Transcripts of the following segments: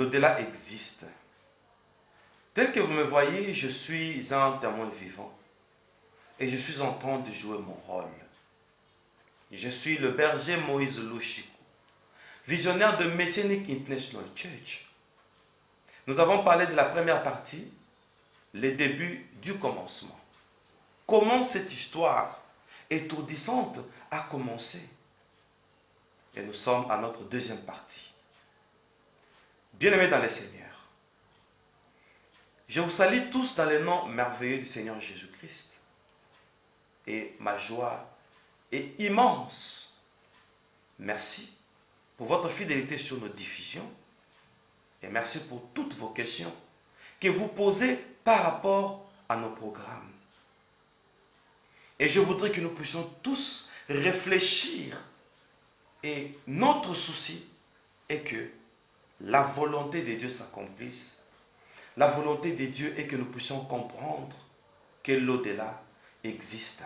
l'au-delà existe. Tel que vous me voyez, je suis un témoin vivant. Et je suis en train de jouer mon rôle. Je suis le berger Moïse Louchikou, visionnaire de Messianic International Church. Nous avons parlé de la première partie, les débuts du commencement. Comment cette histoire étourdissante a commencé. Et nous sommes à notre deuxième partie. Bien-aimés dans le Seigneur, je vous salue tous dans le nom merveilleux du Seigneur Jésus-Christ. Et ma joie est immense. Merci pour votre fidélité sur nos diffusions. Et merci pour toutes vos questions que vous posez par rapport à nos programmes. Et je voudrais que nous puissions tous réfléchir. Et notre souci est que la volonté de Dieu s'accomplisse. La volonté de Dieu est que nous puissions comprendre que l'au-delà existe.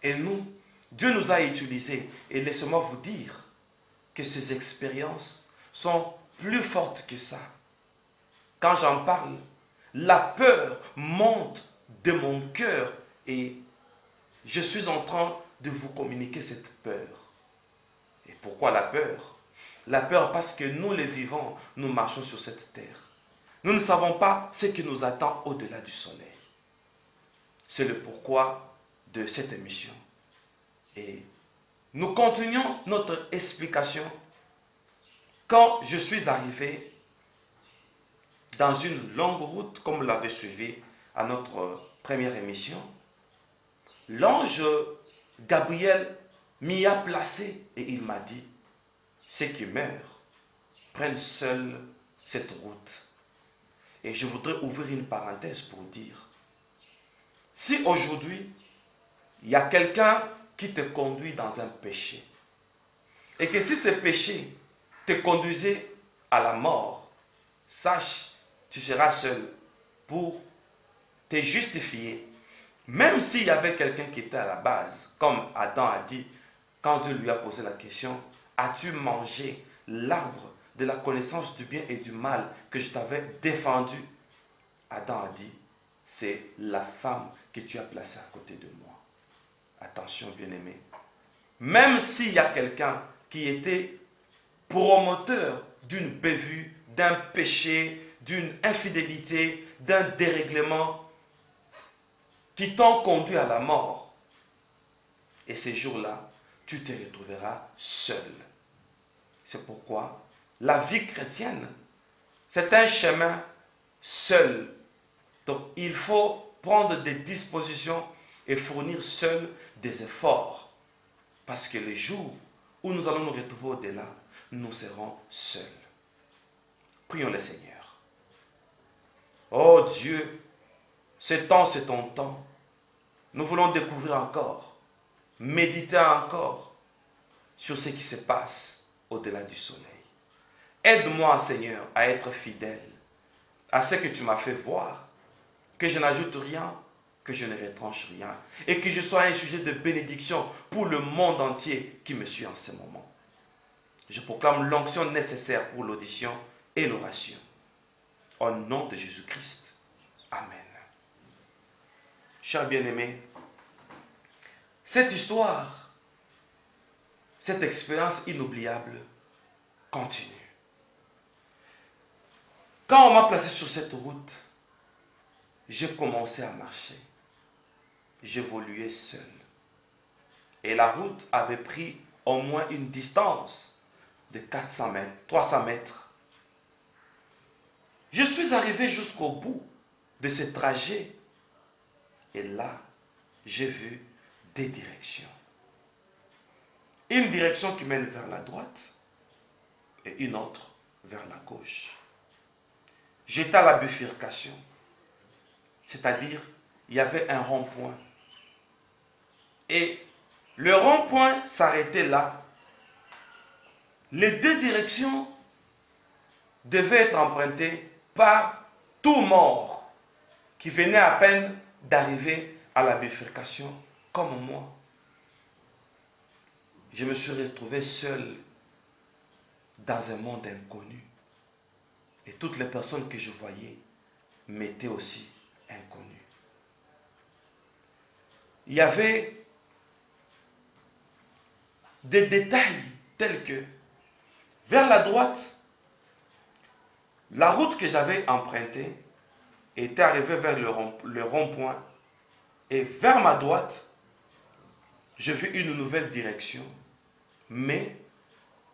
Et nous, Dieu nous a utilisés. Et laissez-moi vous dire que ces expériences sont plus fortes que ça. Quand j'en parle, la peur monte de mon cœur et je suis en train de vous communiquer cette peur. Et pourquoi la peur? La peur parce que nous les vivants, nous marchons sur cette terre. Nous ne savons pas ce qui nous attend au-delà du soleil. C'est le pourquoi de cette émission. Et nous continuons notre explication. Quand je suis arrivé dans une longue route, comme vous l'avez suivi à notre première émission, l'ange Gabriel m'y a placé et il m'a dit, ceux qui meurent prennent seuls cette route. Et je voudrais ouvrir une parenthèse pour dire, si aujourd'hui, il y a quelqu'un qui te conduit dans un péché, et que si ce péché te conduisait à la mort, sache, tu seras seul pour te justifier. Même s'il y avait quelqu'un qui était à la base, comme Adam a dit, quand Dieu lui a posé la question, as-tu mangé l'arbre de la connaissance du bien et du mal que je t'avais défendu? Adam a dit, c'est la femme que tu as placée à côté de moi. Attention, bien-aimé. Même s'il y a quelqu'un qui était promoteur d'une bévue, d'un péché, d'une infidélité, d'un dérèglement qui t'ont conduit à la mort, et ces jours-là, tu te retrouveras seul. C'est pourquoi la vie chrétienne, c'est un chemin seul. Donc il faut prendre des dispositions et fournir seul des efforts. Parce que le jour où nous allons nous retrouver au-delà, nous serons seuls. Prions le Seigneur. Oh Dieu, ce temps, c'est ton temps. Nous voulons découvrir encore, méditer encore sur ce qui se passe au-delà du soleil. Aide-moi, Seigneur, à être fidèle à ce que tu m'as fait voir, que je n'ajoute rien, que je ne retranche rien, et que je sois un sujet de bénédiction pour le monde entier qui me suit en ce moment. Je proclame l'onction nécessaire pour l'audition et l'oration. Au nom de Jésus-Christ. Amen. Chers bien-aimés, cette histoire, cette expérience inoubliable continue. Quand on m'a placé sur cette route, j'ai commencé à marcher. J'évoluais seul. Et la route avait pris au moins une distance de 400 mètres, 300 mètres. Je suis arrivé jusqu'au bout de ce trajet. Et là, j'ai vu des directions. Une direction qui mène vers la droite et une autre vers la gauche. J'étais à la bifurcation. C'est-à-dire, il y avait un rond-point. Et le rond-point s'arrêtait là. Les deux directions devaient être empruntées par tout mort qui venait à peine d'arriver à la bifurcation comme moi. Je me suis retrouvé seul dans un monde inconnu. Et toutes les personnes que je voyais m'étaient aussi inconnues. Il y avait des détails tels que, vers la droite, la route que j'avais empruntée était arrivée vers le rond-point. Et vers ma droite, je vis une nouvelle direction, mais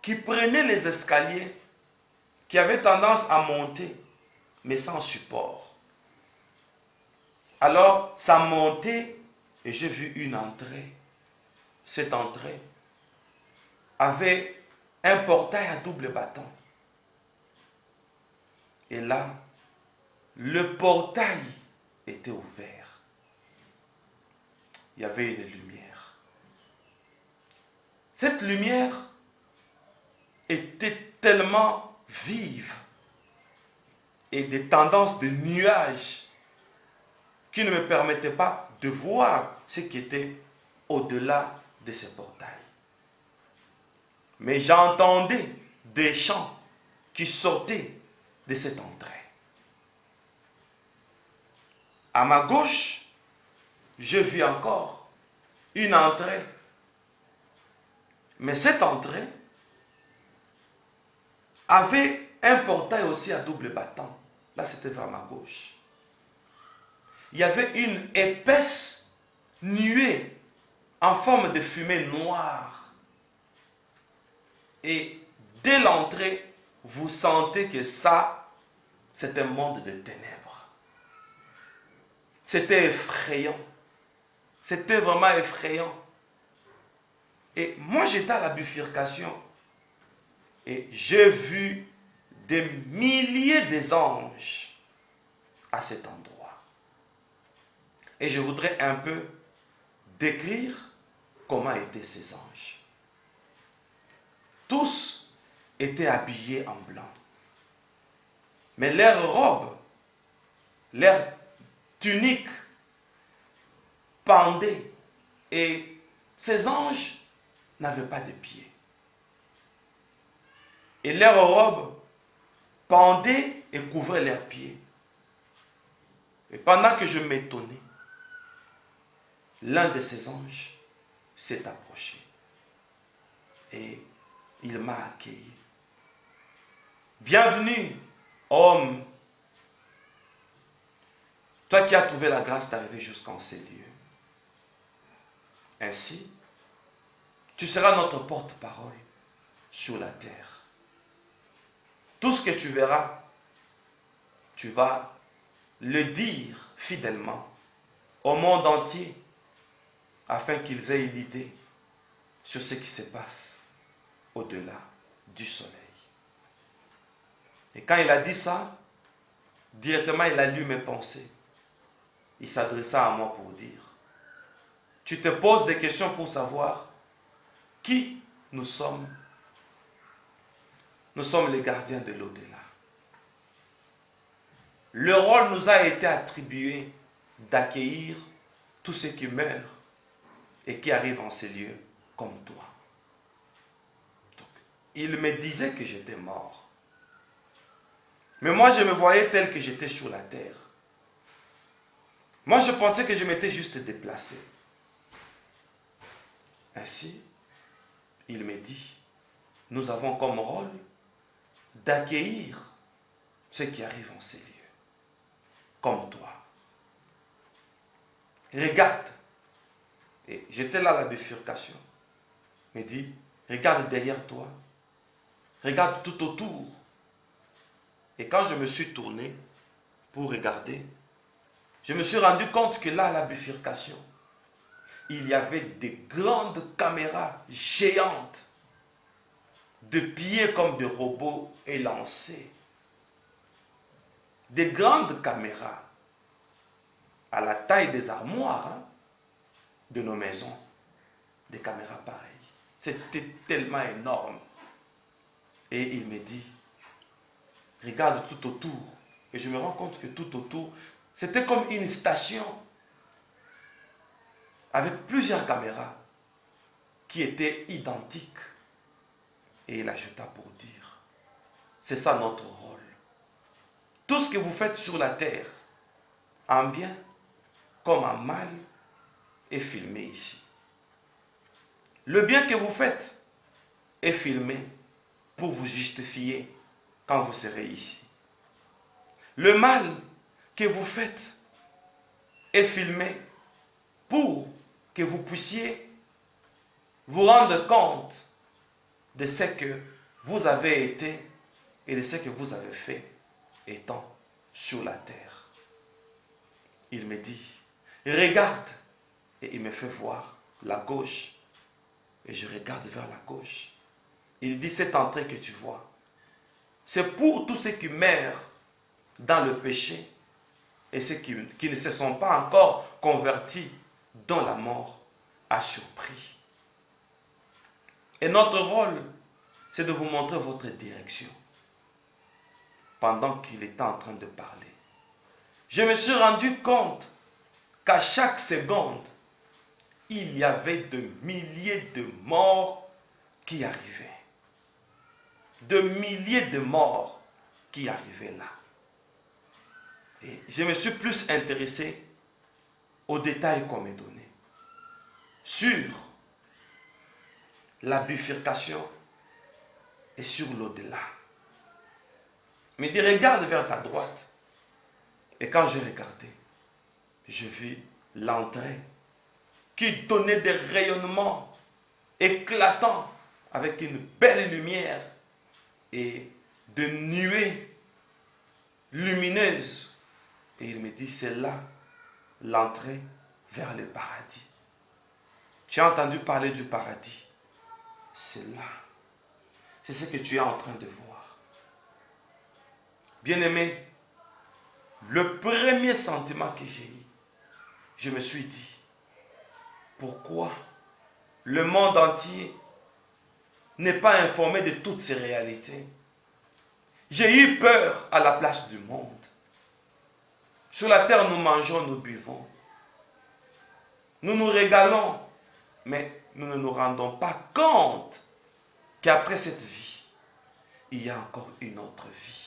qui prenait les escaliers, qui avait tendance à monter, mais sans support. Alors, ça montait et j'ai vu une entrée. Cette entrée avait un portail à double battant. Et là, le portail était ouvert. Il y avait une lumière. Cette lumière était tellement vive et des tendances de nuages qui ne me permettaient pas de voir ce qui était au-delà de ces portails. Mais j'entendais des chants qui sortaient de cette entrée. À ma gauche, je vis encore une entrée. Mais cette entrée avait un portail aussi à double battant. Là, c'était vers ma gauche. Il y avait une épaisse nuée en forme de fumée noire. Et dès l'entrée, vous sentez que ça, c'est un monde de ténèbres. C'était effrayant. C'était vraiment effrayant. Et moi, j'étais à la bifurcation. Et j'ai vu des milliers d'anges à cet endroit. Et je voudrais un peu décrire comment étaient ces anges. Tous étaient habillés en blanc. Mais leurs robes, leurs tuniques pendaient. Et ces anges n'avaient pas de pieds. Et leurs robes pendaient et couvraient leurs pieds. Et pendant que je m'étonnais, l'un de ces anges s'est approché. Et il m'a accueilli. Bienvenue, homme. Toi qui as trouvé la grâce d'arriver jusqu'en ces lieux. Ainsi, tu seras notre porte-parole sur la terre. Tout ce que tu verras, tu vas le dire fidèlement au monde entier afin qu'ils aient une idée sur ce qui se passe au-delà du soleil. Et quand il a dit ça, directement il a lu mes pensées. Il s'adressa à moi pour dire, tu te poses des questions pour savoir qui nous sommes. Nous sommes les gardiens de l'au-delà. Le rôle nous a été attribué d'accueillir tous ceux qui meurent et qui arrivent en ces lieux comme toi. Donc, il me disait que j'étais mort. Mais moi, je me voyais tel que j'étais sur la terre. Moi, je pensais que je m'étais juste déplacé. Ainsi, il me dit, nous avons comme rôle d'accueillir ceux qui arrivent en ces lieux, comme toi. Regarde. Et j'étais là à la bifurcation. Il me dit, regarde derrière toi. Regarde tout autour. Et quand je me suis tourné pour regarder, je me suis rendu compte que là, à la bifurcation, il y avait des grandes caméras géantes, de pieds comme des robots élancés. Des grandes caméras, à la taille des armoires de nos maisons. Des caméras pareilles. C'était tellement énorme. Et il me dit, regarde tout autour. Et je me rends compte que tout autour, c'était comme une station avec plusieurs caméras qui étaient identiques. Et il ajouta pour dire, c'est ça notre rôle. tout ce que vous faites sur la terre, en bien comme en mal, est filmé ici. Le bien que vous faites est filmé pour vous justifier quand vous serez ici. Le mal que vous faites est filmé pour que vous puissiez vous rendre compte de ce que vous avez été et de ce que vous avez fait étant sur la terre. Il me dit, regarde, et il me fait voir la gauche, et je regarde vers la gauche. Il dit, cette entrée que tu vois, c'est pour tous ceux qui meurent dans le péché et ceux qui ne se sont pas encore convertis, dont la mort a surpris. Et notre rôle, c'est de vous montrer votre direction. Pendant qu'il était en train de parler, je me suis rendu compte qu'à chaque seconde, il y avait de milliers de morts qui arrivaient. De milliers de morts qui arrivaient là. Et je me suis plus intéressé aux détails qu'on m'a donnés sur la bifurcation et sur l'au-delà. Mais il dit, regarde vers ta droite. Et quand j'ai regardé, je vis l'entrée qui donnait des rayonnements éclatants avec une belle lumière et de nuées lumineuses. Et il me dit, c'est là l'entrée vers le paradis. Tu as entendu parler du paradis? C'est là. C'est ce que tu es en train de voir. Bien-aimé, le premier sentiment que j'ai eu, je me suis dit, pourquoi le monde entier n'est pas informé de toutes ces réalités? J'ai eu peur à la place du monde. Sur la terre, nous mangeons, nous buvons. Nous nous régalons, mais nous ne nous rendons pas compte qu'après cette vie, il y a encore une autre vie.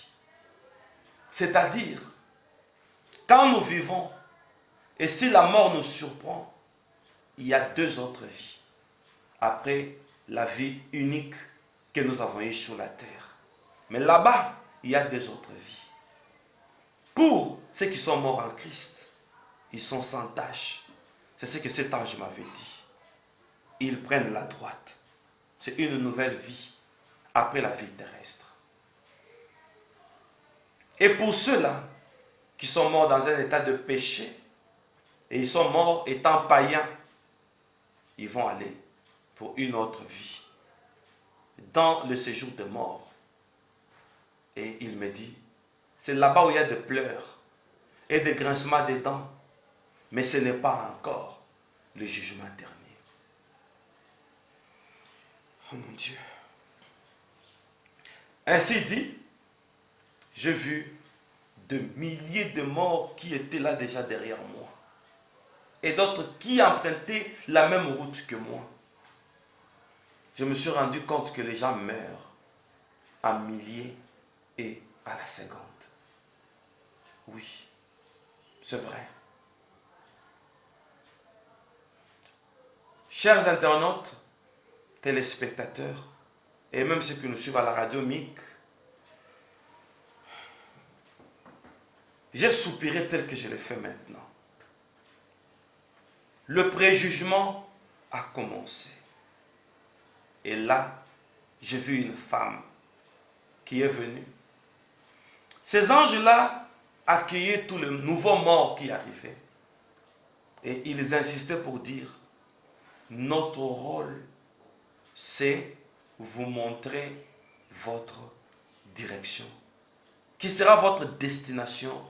C'est-à-dire, quand nous vivons, et si la mort nous surprend, il y a deux autres vies. Après la vie unique que nous avons eue sur la terre. Mais là-bas, il y a deux autres vies. Pour ceux qui sont morts en Christ, ils sont sans tache. C'est ce que cet ange m'avait dit. Ils prennent la droite. C'est une nouvelle vie après la vie terrestre. Et pour ceux-là qui sont morts dans un état de péché, et ils sont morts étant païens, ils vont aller pour une autre vie, dans le séjour de mort. Et il me dit, c'est là-bas où il y a des pleurs et des grincements des dents, mais ce n'est pas encore le jugement dernier. Oh mon Dieu. Ainsi dit, j'ai vu de milliers de morts qui étaient là déjà derrière moi. Et d'autres qui empruntaient la même route que moi. Je me suis rendu compte que les gens meurent à milliers et à la seconde. Oui, c'est vrai. Chers internautes, téléspectateurs, et même ceux qui nous suivent à la radio MIC, j'ai soupiré tel que je l'ai fait maintenant. Le préjugement a commencé. Et là, j'ai vu une femme qui est venue. Ces anges-là accueillaient tous les nouveaux morts qui arrivaient. Et ils insistaient pour dire, notre rôle, c'est vous montrer votre direction, qui sera votre destination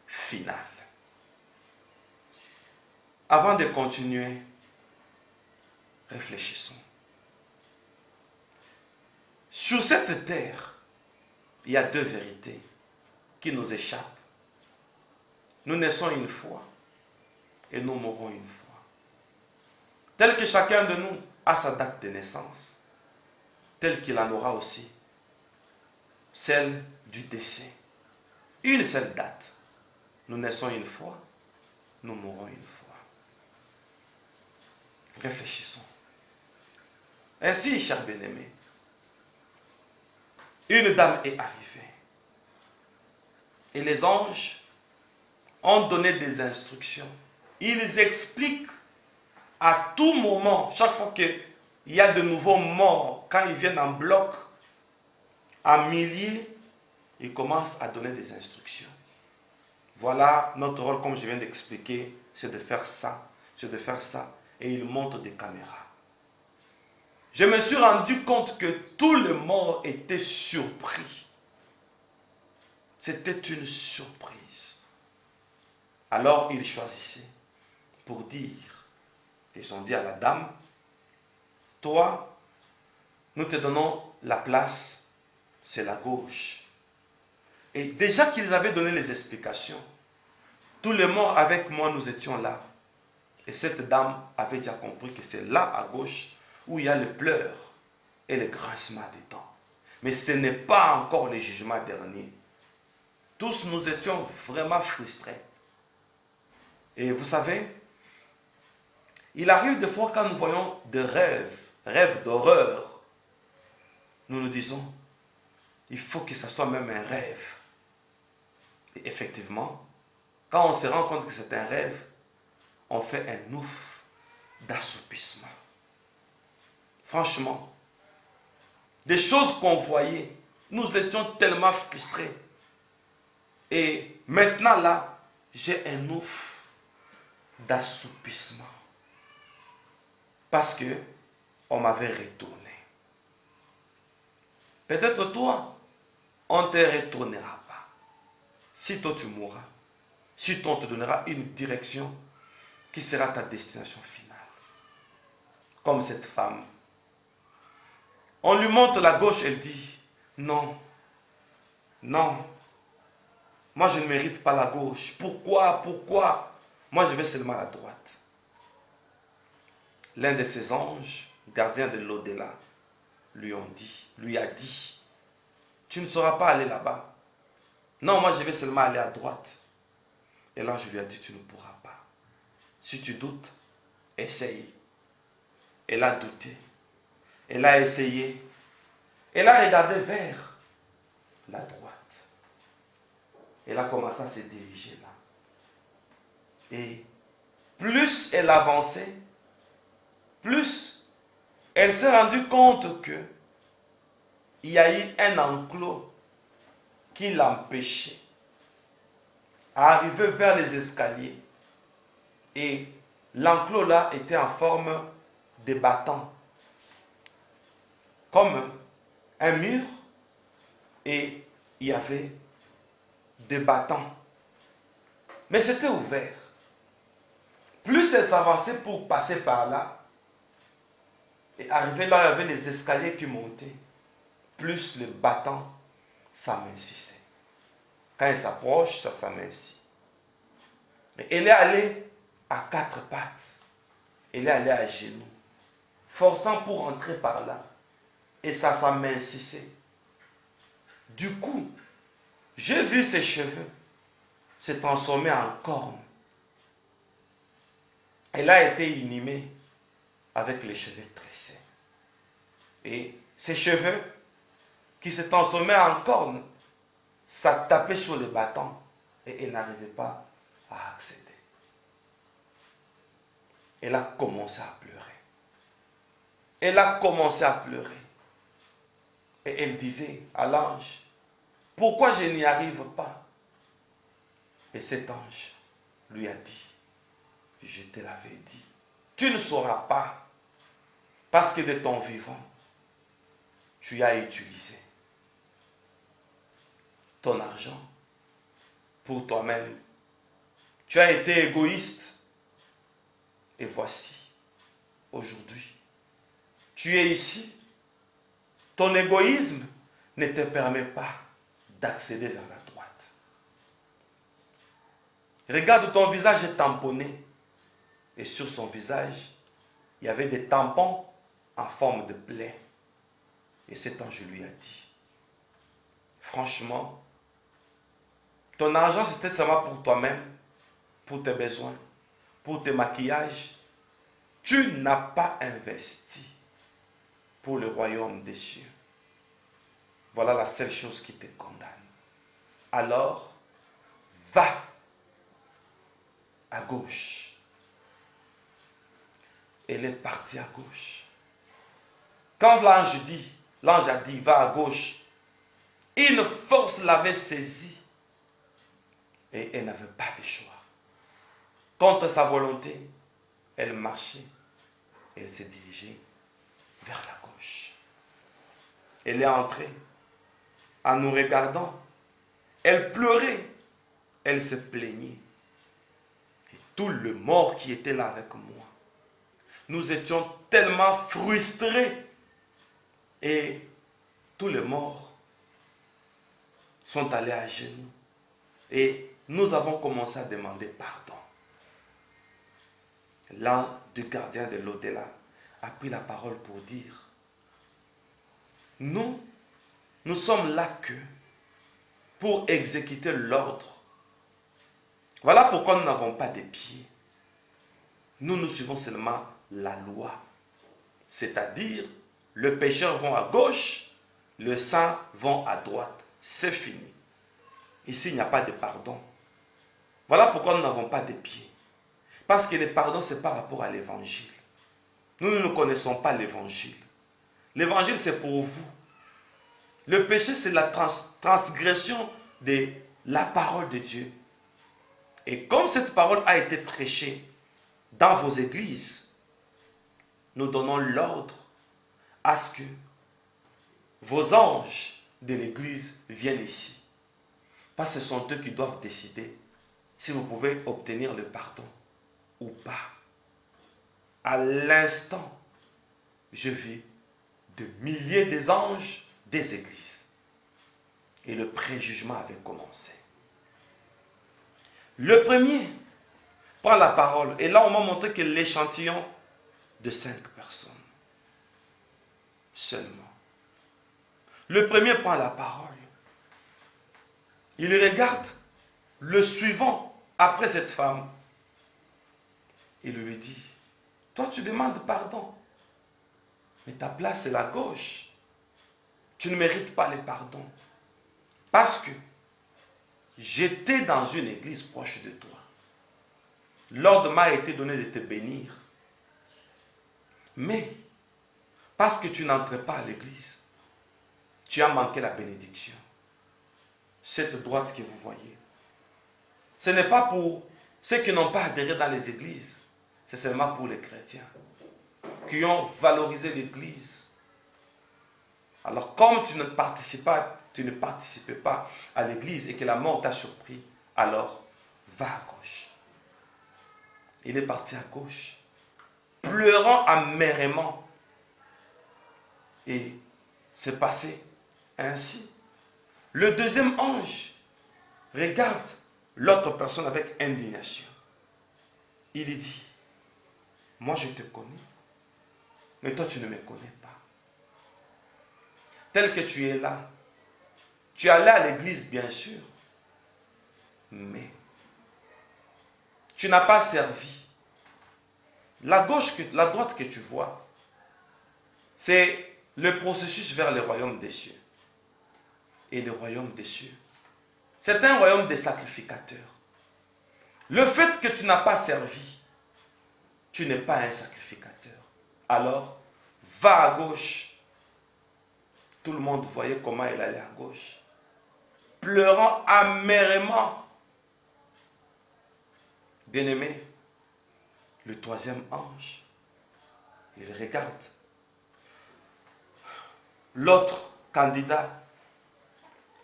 finale. Avant de continuer, réfléchissons. Sur cette terre, il y a deux vérités qui nous échappent. Nous naissons une fois et nous mourrons une fois. Tel que chacun de nous a sa date de naissance, tel qu'il en aura aussi celle du décès. une seule date. Nous naissons une fois, nous mourrons une fois. Réfléchissons. Ainsi, chers bien-aimés, une dame est arrivée. Et les anges ont donné des instructions. Ils expliquent à tout moment, chaque fois qu'il y a de nouveaux morts, quand ils viennent en bloc, en milliers, ils commencent à donner des instructions. Voilà notre rôle, comme je viens d'expliquer, c'est de faire ça, c'est de faire ça. Et ils montrent des caméras. Je me suis rendu compte que tous les morts étaient surpris. C'était une surprise. Alors ils choisissaient pour dire, ils ont dit à la dame, toi, nous te donnons la place, c'est la gauche. Et déjà qu'ils avaient donné les explications, tous les morts avec moi, nous étions là. Et cette dame avait déjà compris que c'est là à gauche où il y a les pleurs et le grincement des dents. Mais ce n'est pas encore le jugement dernier. Tous nous étions vraiment frustrés. Et vous savez, il arrive des fois quand nous voyons des rêves d'horreur, nous nous disons, il faut que ce soit même un rêve. Et effectivement, quand on se rend compte que c'est un rêve, on fait un ouf d'assoupissement. Franchement, des choses qu'on voyait, nous étions tellement frustrés. Et maintenant là, j'ai un ouf d'assoupissement. Parce que on m'avait retourné. Peut-être toi, on ne te retournera pas. Si toi tu mourras, si toi on te donnera une direction qui sera ta destination finale. Comme cette femme. On lui montre la gauche, elle dit, non, non, moi je ne mérite pas la gauche. Pourquoi? Moi je vais seulement à la droite. L'un de ses anges, gardien de l'au-delà, lui a dit, tu ne sauras pas aller là-bas. Non, moi je vais seulement aller à droite. Et l'ange lui a dit, tu ne pourras pas. Si tu doutes, essaye. Elle a douté. Elle a essayé. Elle a regardé vers la droite. Elle a commencé à se diriger là. Et plus elle avançait, plus elle s'est rendue compte que il y a eu un enclos qui l'empêchait d'arriver vers les escaliers. Et l'enclos là était en forme de bâton. Comme un mur. Et il y avait des bâtons. Mais c'était ouvert. Plus elle s'avançait pour passer par là, et arriver là, il y avait les escaliers qui montaient, plus le bâton s'amincissait. Quand elle s'approche, ça s'amincit. Elle est allée à quatre pattes. Elle est allée à genoux, forçant pour entrer par là. Et ça s'amincissait. Du coup, j'ai vu ses cheveux se transformer en cornes. Elle a été inhumée avec les cheveux tressés. Et ses cheveux qui se transformaient en cornes, ça tapait sur le bâton et elle n'arrivait pas à accéder. Elle a commencé à pleurer. Elle a commencé à pleurer. Et elle disait à l'ange, pourquoi je n'y arrive pas? Et cet ange lui a dit, je te l'avais dit, tu ne sauras pas, parce que de ton vivant, tu as utilisé ton argent pour toi-même. Tu as été égoïste. Et voici, aujourd'hui, tu es ici. Ton égoïsme ne te permet pas d'accéder vers la droite. Regarde, ton visage est tamponné. Et sur son visage, il y avait des tampons en forme de plaie. Et cet ange lui a dit, franchement, Ton argent, c'est peut-être seulement pour toi-même, pour tes besoins, pour tes maquillages. Tu n'as pas investi pour le royaume des cieux. Voilà la seule chose qui te condamne. Alors, va à gauche. Elle est partie à gauche. Quand l'ange a dit, va à gauche, une force l'avait saisie et elle n'avait pas de choix. Contre sa volonté, elle marchait et elle s'est dirigée vers la gauche. Elle est entrée en nous regardant. Elle pleurait, elle se plaignait. Et tout le mort qui était là avec moi, nous étions tellement frustrés. Et tous les morts sont allés à genoux. Et nous avons commencé à demander pardon. L'un des gardiens de l'au-delà a pris la parole pour dire, nous sommes là que pour exécuter l'ordre. Voilà pourquoi nous n'avons pas de pieds. Nous suivons seulement la loi. C'est-à-dire, le pécheur va à gauche, le saint va à droite. C'est fini. Ici, il n'y a pas de pardon. Voilà pourquoi nous n'avons pas de pieds. Parce que le pardon, c'est par rapport à l'évangile. Nous ne connaissons pas l'évangile. L'évangile, c'est pour vous. Le péché, c'est la transgression de la parole de Dieu. Et comme cette parole a été prêchée dans vos églises, nous donnons l'ordre à ce que vos anges de l'église viennent ici. Parce que ce sont eux qui doivent décider si vous pouvez obtenir le pardon ou pas. À l'instant, je vis de milliers d'anges des églises. Et le préjugement avait commencé. Le premier prend la parole. Et là, on m'a montré que l'échantillon de 5 personnes. Seulement. Le premier prend la parole. Il regarde le suivant après cette femme. Il lui dit, toi tu demandes pardon. Mais ta place c'est la gauche. Tu ne mérites pas le pardon. Parce que j'étais dans une église proche de toi. L'ordre m'a été donné de te bénir. Mais, parce que tu n'entres pas à l'église, tu as manqué la bénédiction. Cette droite que vous voyez. Ce n'est pas pour ceux qui n'ont pas adhéré dans les églises. C'est seulement pour les chrétiens qui ont valorisé l'église. Alors, comme tu ne participais pas à l'église et que la mort t'a surpris, alors va à gauche. Il est parti à gauche, pleurant amèrement. Et c'est passé ainsi. Le deuxième ange regarde l'autre personne avec indignation. Il lui dit, moi je te connais, mais toi tu ne me connais pas. Tel que tu es là, tu es allé à l'église bien sûr, mais tu n'as pas servi. La droite que tu vois, c'est le processus vers le royaume des cieux. Et le royaume des cieux, c'est un royaume des sacrificateurs. Le fait que tu n'as pas servi, tu n'es pas un sacrificateur. Alors, va à gauche. Tout le monde voyait comment il allait à gauche, pleurant amèrement. Bien-aimé, le troisième ange, il regarde l'autre candidat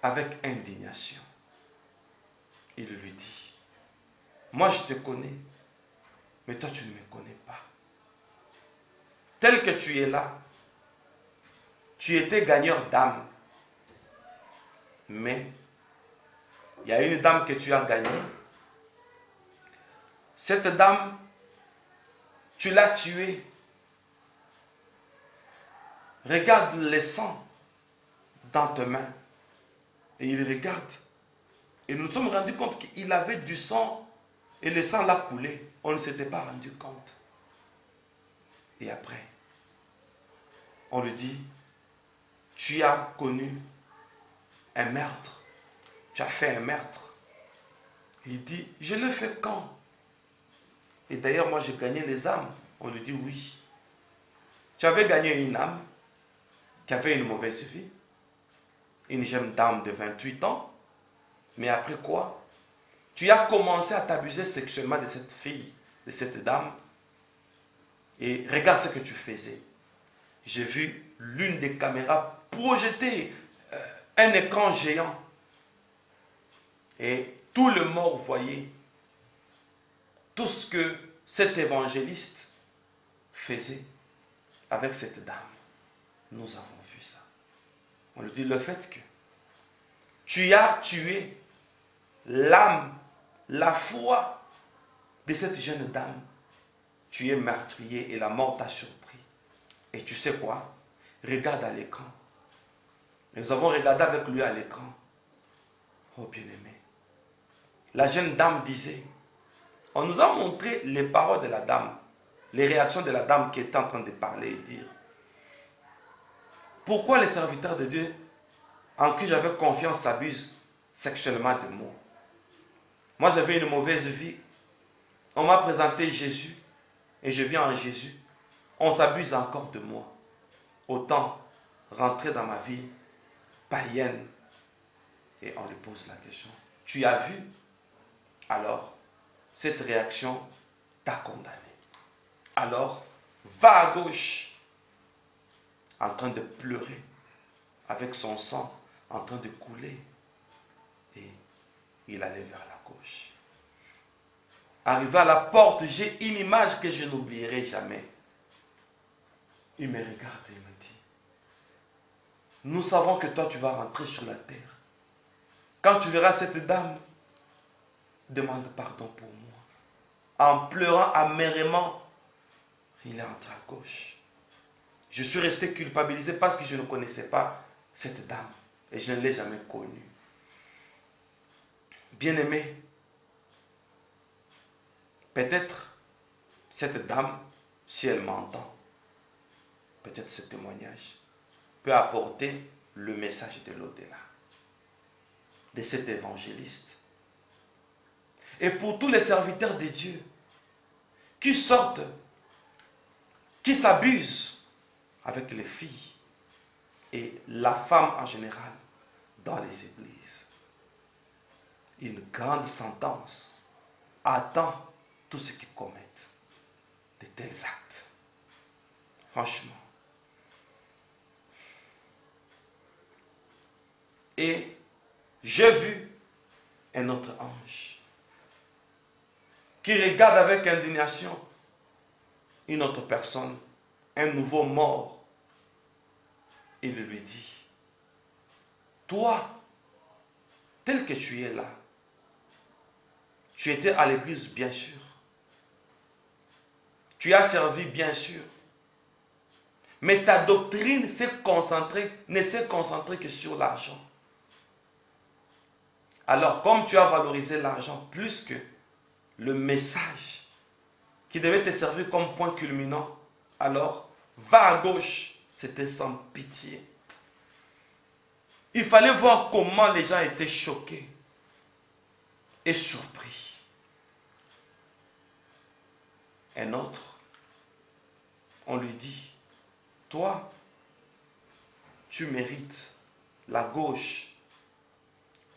avec indignation. Il lui dit, moi je te connais, mais toi tu ne me connais pas. Tel que tu es là, tu étais gagneur d'âme. Mais il y a une dame que tu as gagnée. Cette dame, tu l'as tuée. Regarde le sang dans tes mains. Et il regarde Et nous nous sommes rendus compte qu'il avait du sang et le sang l'a coulé. On ne s'était pas rendu compte. Et après, on lui dit, tu as connu un meurtre. Tu as fait un meurtre. Il dit, je le fais quand? Et d'ailleurs, moi, j'ai gagné les âmes. On lui dit, oui. Tu avais gagné une âme qui avait une mauvaise vie. Une jeune dame de 28 ans. Mais après quoi? Tu as commencé à t'abuser sexuellement de cette fille, de cette dame. Et regarde ce que tu faisais. J'ai vu l'une des caméras projeter un écran géant. Et tout le monde voyait tout ce que cet évangéliste faisait avec cette dame. Nous avons vu ça. On lui dit le fait que tu as tué l'âme, la foi de cette jeune dame. Tu es meurtrier et la mort t'a surpris. Et tu sais quoi? Regarde à l'écran. Nous avons regardé avec lui à l'écran. Oh bien-aimé. La jeune dame disait, on nous a montré les paroles de la dame, les réactions de la dame qui était en train de parler et dire, pourquoi les serviteurs de Dieu en qui j'avais confiance s'abusent sexuellement de moi? Moi j'avais une mauvaise vie. On m'a présenté Jésus et je viens en Jésus. On s'abuse encore de moi. Autant rentrer dans ma vie païenne. Et on lui pose la question, tu as vu? Alors, cette réaction t'a condamné. Alors, va à gauche, en train de pleurer, avec son sang en train de couler. Et il allait vers la gauche. Arrivé à la porte, j'ai une image que je n'oublierai jamais. Il me regarde et me dit, nous savons que toi tu vas rentrer sur la terre. Quand tu verras cette dame, demande pardon pour moi. En pleurant amèrement, il est entré à gauche. Je suis resté culpabilisé parce que je ne connaissais pas cette dame et je ne l'ai jamais connue. Bien-aimé, peut-être cette dame, si elle m'entend, peut-être ce témoignage peut apporter le message de l'au-delà, de cet évangéliste. Et pour tous les serviteurs de Dieu qui sortent, qui s'abusent avec les filles et la femme en général dans les églises, une grande sentence attend tous ceux qui commettent de tels actes. Franchement. Et j'ai vu un autre ange qui regarde avec indignation une autre personne, un nouveau mort. Il lui dit, toi, tel que tu es là, tu étais à l'église bien sûr, tu as servi bien sûr, mais ta doctrine ne s'est concentrée que sur l'argent. Alors, comme tu as valorisé l'argent plus que le message qui devait te servir comme point culminant, alors va à gauche. C'était sans pitié. Il fallait voir comment les gens étaient choqués et surpris. Un autre, on lui dit, toi, tu mérites la gauche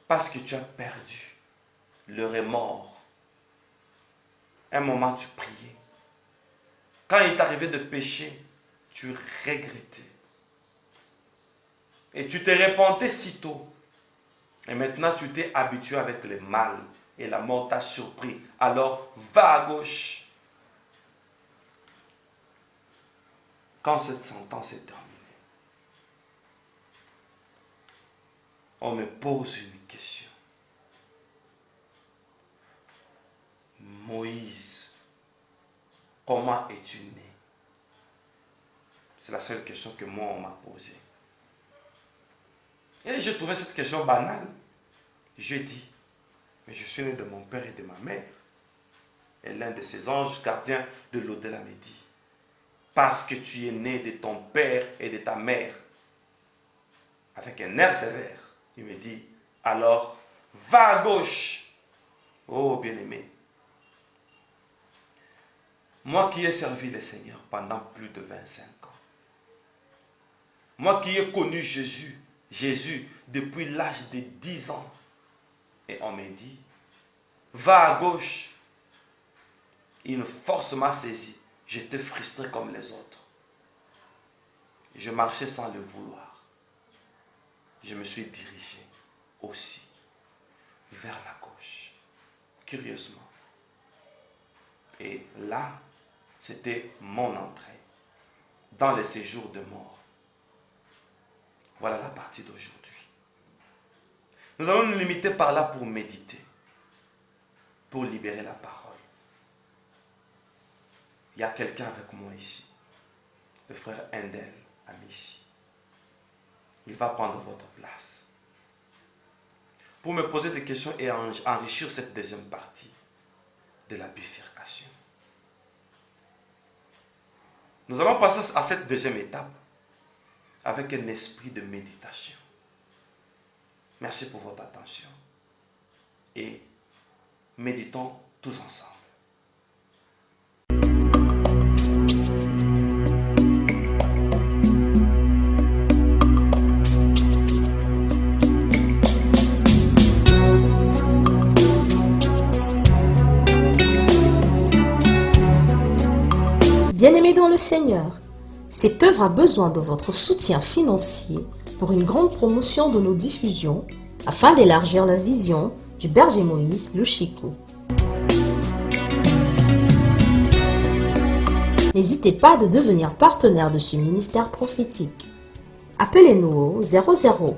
parce que tu as perdu le remords. Un moment, tu priais. Quand il t'arrivait de pécher, tu regrettais. Et tu te repentais sitôt. Et maintenant, tu t'es habitué avec le mal. Et la mort t'a surpris. Alors, va à gauche. Quand cette sentence est terminée, on me pose une question. Moïse, comment es-tu né? C'est la seule question que moi, on m'a posée. Et j'ai trouvé cette question banale. Je dis, Mais je suis né de mon père et de ma mère. Et l'un de ces anges gardiens de l'au-delà me dit, parce que tu es né de ton père et de ta mère, avec un air sévère, il me dit, alors va à gauche. Oh bien-aimé, moi qui ai servi le Seigneur pendant plus de 25 ans, moi qui ai connu Jésus depuis l'âge de 10 ans, et on me dit, va à gauche. Une force m'a saisi. J'étais frustré comme les autres. Je marchais sans le vouloir. Je me suis dirigé aussi vers la gauche, curieusement. Et là, c'était mon entrée dans le séjour de mort. Voilà la partie d'aujourd'hui. Nous allons nous limiter par là pour méditer, pour libérer la parole. Il y a quelqu'un avec moi ici, le frère Endel Amici. Il va prendre votre place pour me poser des questions et enrichir cette deuxième partie de la bifurcation. Nous allons passer à cette deuxième étape avec un esprit de méditation. Merci pour votre attention et méditons tous ensemble. Bien-aimés dans le Seigneur, cette œuvre a besoin de votre soutien financier pour une grande promotion de nos diffusions afin d'élargir la vision du berger Moïse Lushiko. N'hésitez pas de devenir partenaire de ce ministère prophétique. Appelez-nous au 00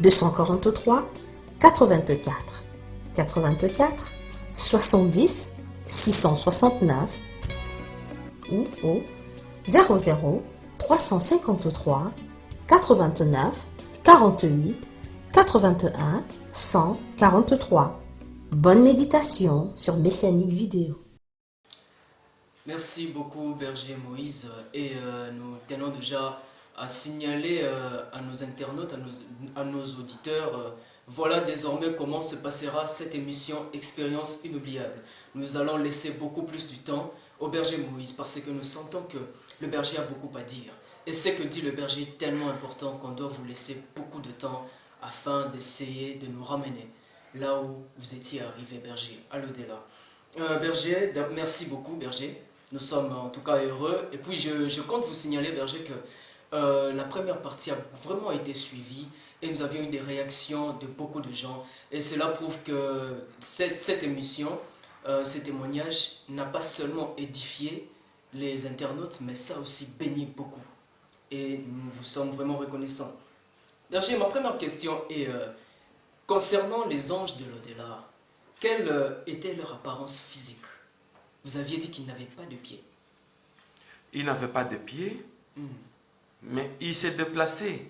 243 84 84 70 669 ou au 00 353 89 48 81 143. Bonne méditation sur Messianique Vidéo. Merci beaucoup Berger Moïse et nous tenons déjà à signaler à nos internautes, à nos auditeurs, voilà désormais comment se passera cette émission Expérience inoubliable. Nous allons laisser beaucoup plus du temps au berger Moïse parce que nous sentons que le berger a beaucoup à dire. Et ce que dit le berger est tellement important qu'on doit vous laisser beaucoup de temps afin d'essayer de nous ramener là où vous étiez arrivé, berger, à l'au-delà. Berger, merci beaucoup, berger. Nous sommes en tout cas heureux. Et puis je compte vous signaler, berger, que la première partie a vraiment été suivie et nous avions eu des réactions de beaucoup de gens. Et cela prouve que cette émission, ce témoignage n'a pas seulement édifié les internautes, mais ça a aussi béni beaucoup. Et nous vous sommes vraiment reconnaissants. Berger, ma première question est concernant les anges de l'au-delà. Quelle était leur apparence physique? Vous aviez dit qu'ils n'avaient pas de pieds. Ils n'avaient pas de pieds, mais ils se déplaçaient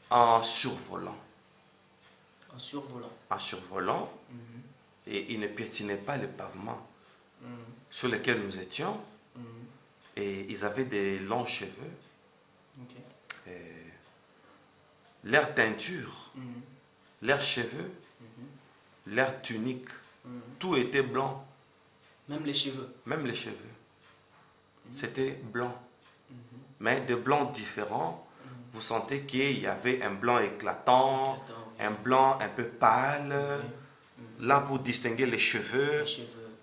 en survolant. En survolant. En survolant. Et ils ne piétinaient pas le pavement sur lequel nous étions. Et ils avaient des longs cheveux. Okay. Leur teinture, leurs cheveux, leur tunique, tout était blanc. Même les cheveux. Même les cheveux. C'était blanc. Mais de blancs différents. Vous sentez qu'il y avait un blanc éclatant, un blanc un peu pâle. Là, pour distinguer les cheveux,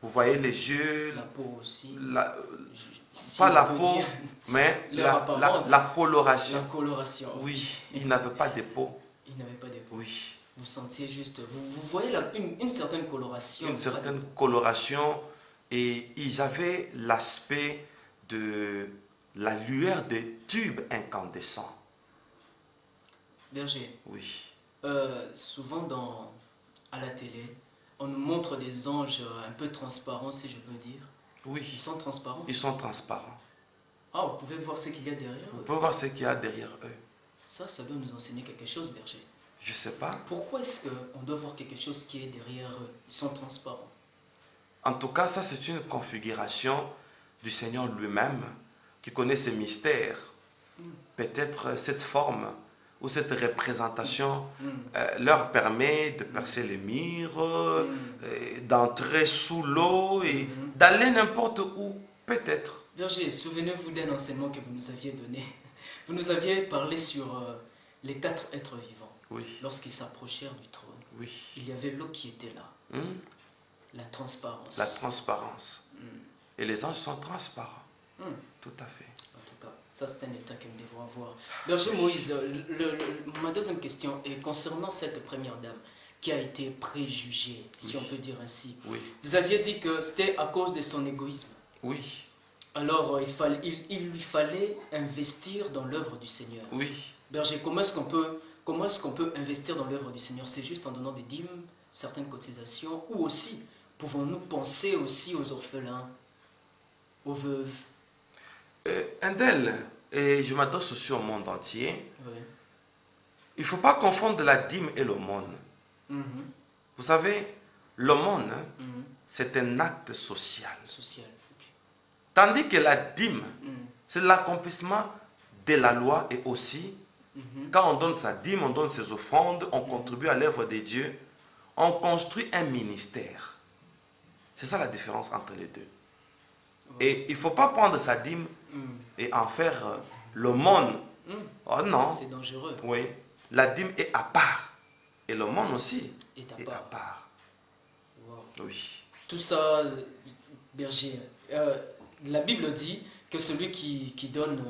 vous voyez les yeux. La peau aussi. Pas la peau, mais la coloration. La coloration. Oui, ils n'avaient pas de peau. Ils n'avaient pas de peau. Oui. Vous sentiez juste, vous voyez une certaine coloration. Une certaine coloration. Et ils avaient l'aspect de la lueur des tubes incandescents. Berger. Oui. Souvent à la télé, on nous montre des anges un peu transparents, si je peux dire. Oui. Ils sont transparents. Ils sont transparents. Ah, vous pouvez voir ce qu'il y a derrière eux. Vous pouvez voir ce qu'il y a derrière eux. Ça doit nous enseigner quelque chose, berger. Je ne sais pas. Pourquoi est-ce qu'on doit voir quelque chose qui est derrière eux? Ils sont transparents. En tout cas, ça c'est une configuration du Seigneur lui-même qui connaît ses mystères. Peut-être cette forme ou cette représentation leur permet de percer les murs, d'entrer sous l'eau et d'aller n'importe où, peut-être. Berger, souvenez-vous d'un enseignement que vous nous aviez donné. Vous nous aviez parlé sur les 4 êtres vivants. Oui, Lorsqu'ils s'approchèrent du trône, oui. il y avait l'eau qui était là, la transparence. La transparence. Et les anges sont transparents. Tout à fait. En tout cas, ça c'est un état que nous devons avoir. Berger Moïse, ma deuxième question est concernant cette première dame qui a été préjugée, si on peut dire ainsi. Oui, Vous aviez dit que c'était à cause de son égoïsme. oui, Alors, il lui fallait investir dans l'œuvre du Seigneur. oui. Berger, comment est-ce qu'on peut investir dans l'œuvre du Seigneur? C'est juste en donnant des dîmes, certaines cotisations, ou aussi, pouvons-nous penser aussi aux orphelins, aux veuves? Indel, et je m'adresse aussi au monde entier, Oui. il ne faut pas confondre la dîme et l'aumône. Vous savez, l'aumône, c'est un acte social. Social. Ok. Tandis que la dîme, c'est l'accomplissement de la loi et aussi, quand on donne sa dîme, on donne ses offrandes, on contribue à l'œuvre de Dieu, on construit un ministère. C'est ça la différence entre les deux. Et il ne faut pas prendre sa dîme et en faire l'aumône. Oh non. C'est dangereux. Oui. La dîme est à part. Et l'aumône aussi Est à est part. à part. Wow. Oui. Tout ça, Berger, la Bible dit que celui qui donne